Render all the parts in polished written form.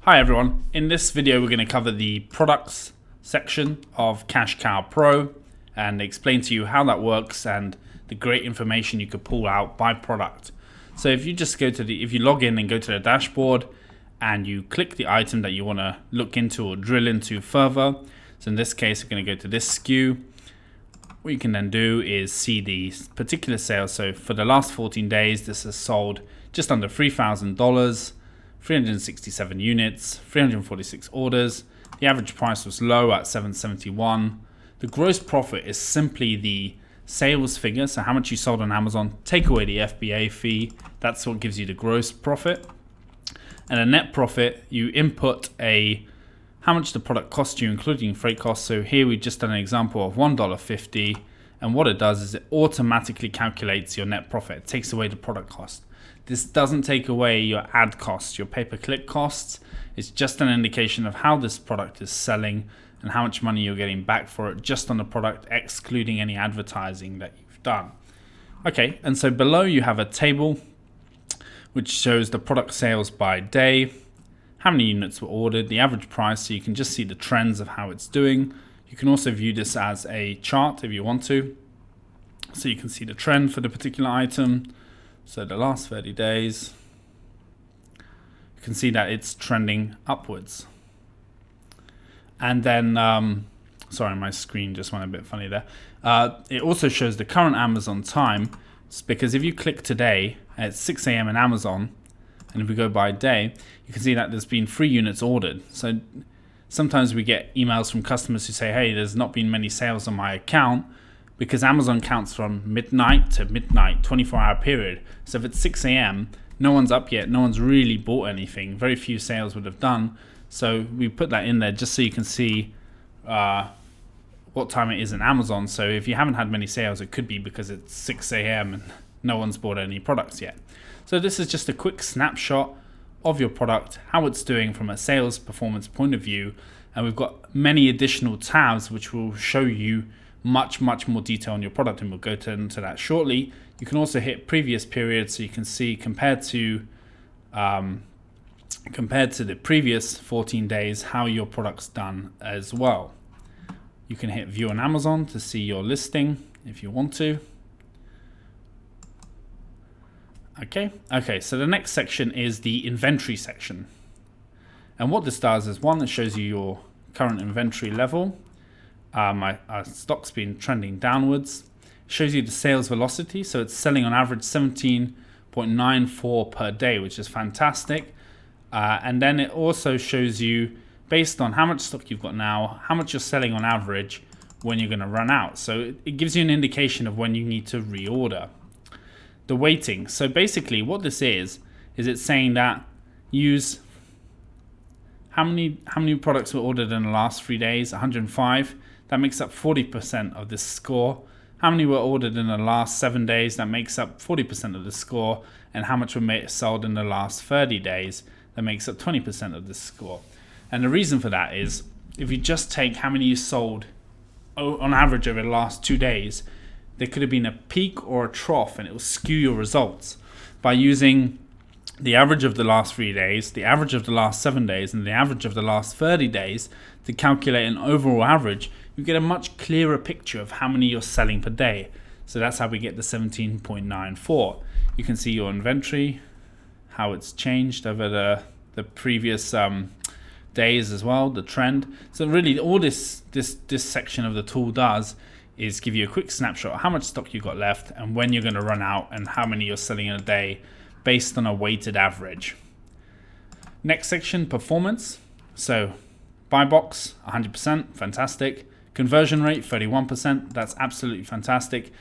Hi everyone, in this video we're going to cover the products section of CashCowPro and explain to you how that works and the great information you could pull out by product. So if you just if you log in and go to the dashboard and you click the item that you want to look into or drill into further, so in this case we're going to go to this SKU. What you can then do is see the particular sales. So for the last 14 days this has sold just under $3,000. 367 units, 346 orders. The average price was low at $7.71. The gross profit is simply the sales figure, so how much you sold on Amazon, take away the FBA fee, that's what gives you the gross profit. And a net profit, you input how much the product cost you, including freight costs. So here we've just done an example of $1.50, and what it does is it automatically calculates your net profit. It takes away the product cost. This doesn't take away your ad costs, your pay-per-click costs. It's just an indication of how this product is selling and how much money you're getting back for it just on the product, excluding any advertising that you've done. Okay, and so below you have a table which shows the product sales by day, how many units were ordered, the average price, so you can just see the trends of how it's doing. You can also view this as a chart if you want to, so you can see the trend for the particular item. So the last 30 days, you can see that it's trending upwards. And then, sorry, my screen just went a bit funny there. It also shows the current Amazon time, because if you click today at 6 a.m. in Amazon, and if we go by day, you can see that there's been 3 units ordered. So sometimes we get emails from customers who say, hey, there's not been many sales on my account, because Amazon counts from midnight to midnight, 24-hour period. So if it's 6 a.m., no one's up yet, no one's really bought anything. Very few sales would have done. So we put that in there just so you can see what time it is in Amazon. So if you haven't had many sales, it could be because it's 6 a.m. and no one's bought any products yet. So this is just a quick snapshot of your product, how it's doing from a sales performance point of view. And we've got many additional tabs which will show you much more detail on your product, and we'll go into that shortly. You can also hit previous periods, so you can see compared to the previous 14 days how your product's done as well. You can hit view on Amazon to see your listing if you want to. Okay, so the next section is the inventory section, and what this does is, one, it shows you your current inventory level. My stock's been trending downwards. It shows you the sales velocity, so it's selling on average 17.94 per day, which is fantastic. And then it also shows you, based on how much stock you've got now, how much you're selling on average when you're going to run out. So it gives you an indication of when you need to reorder. The weighting. So basically what this is it's saying that use how many products were ordered in the last 3 days. 105. That makes up 40% of this score. How many were ordered in the last 7 days? That makes up 40% of the score. And how much were sold in the last 30 days? That makes up 20% of the score. And the reason for that is, if you just take how many you sold on average over the last 2 days, there could have been a peak or a trough, and it will skew your results. By using the average of the last 3 days, the average of the last 7 days, and the average of the last 30 days to calculate an overall average, you get a much clearer picture of how many you're selling per day. So that's how we get the 17.94. You can see your inventory, how it's changed over the previous days as well, the trend. So really all this section of the tool does is give you a quick snapshot of how much stock you got left and when you're going to run out and how many you're selling in a day based on a weighted average. Next section, performance. So buy box, 100%, fantastic. Conversion rate, 31%, that's absolutely fantastic.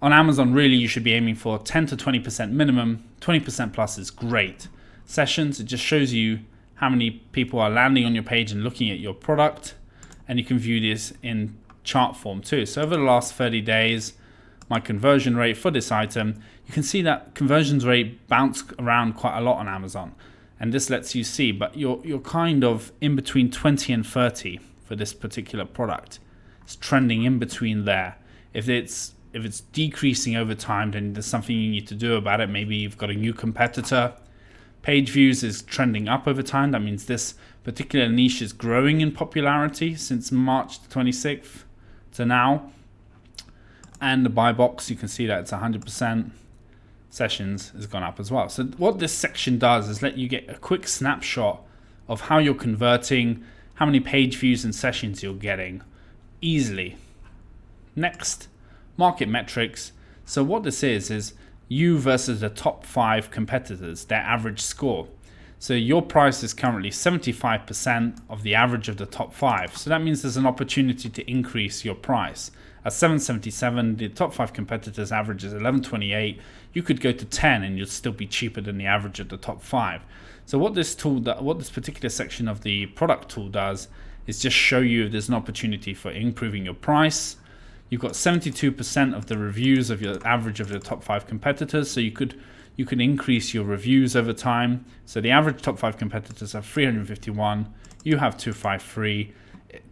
On Amazon, really, you should be aiming for 10 to 20% minimum. 20% plus is great. Sessions, it just shows you how many people are landing on your page and looking at your product. And you can view this in chart form too. So over the last 30 days, my conversion rate for this item, you can see that conversions rate bounce around quite a lot on Amazon. And this lets you see, but you're kind of in between 20 and 30 for this particular product. It's trending in between there. If it's decreasing over time, then there's something you need to do about it. Maybe you've got a new competitor Page views is trending up over time. That means this particular niche is growing in popularity since March 26th to now. And the buy box, you can see that it's 100%. Sessions has gone up as well. So what this section does is let you get a quick snapshot of how you're converting, how many page views and sessions you're getting easily. Next, market metrics. So what this is you versus the top 5 competitors, their average score. So your price is currently 75% of the average of the top 5. So that means there's an opportunity to increase your price. At 777, the top 5 competitors average is 1128. You could go to 10 and you'll still be cheaper than the average of the top 5. So what this particular section of the product tool does is just show you if there's an opportunity for improving your price. You've got 72% of the reviews of your average of the top 5 competitors. So you could increase your reviews over time. So the average top 5 competitors have 351. You have 253.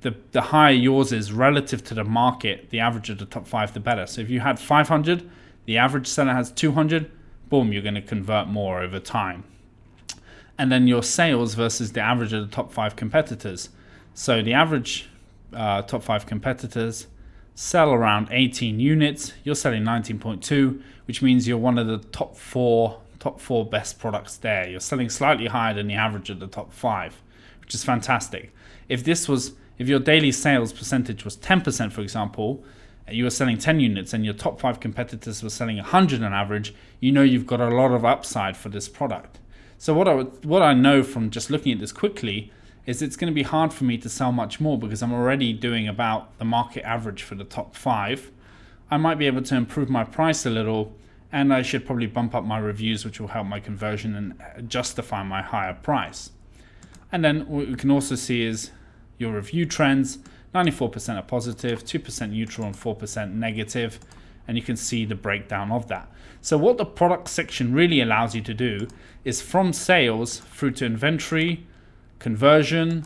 The higher yours is relative to the market, the average of the top 5, the better. So if you had 500, the average seller has 200, boom, you're going to convert more over time. And then your sales versus the average of the top 5 competitors. So the average top 5 competitors sell around 18 units. You're selling 19.2, which means you're one of the top four best products there. You're selling slightly higher than the average of the top 5, which is fantastic. If your daily sales percentage was 10%, for example, you were selling 10 units and your top 5 competitors were selling 100 on average, you know you've got a lot of upside for this product. So what I know from just looking at this quickly is it's going to be hard for me to sell much more because I'm already doing about the market average for the top 5. I might be able to improve my price a little, and I should probably bump up my reviews, which will help my conversion and justify my higher price. And then what we can also see is your review trends. 94% are positive, 2% neutral, and 4% negative. And you can see the breakdown of that. So what the product section really allows you to do is from sales through to inventory, conversion,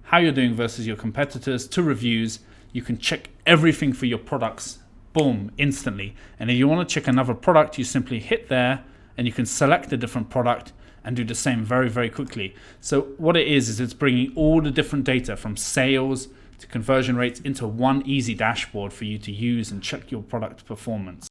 how you're doing versus your competitors, to reviews, you can check everything for your products, boom, instantly. And if you want to check another product, you simply hit there and you can select a different product and do the same very, very quickly. So what it is it's bringing all the different data from sales to conversion rates into one easy dashboard for you to use and check your product performance.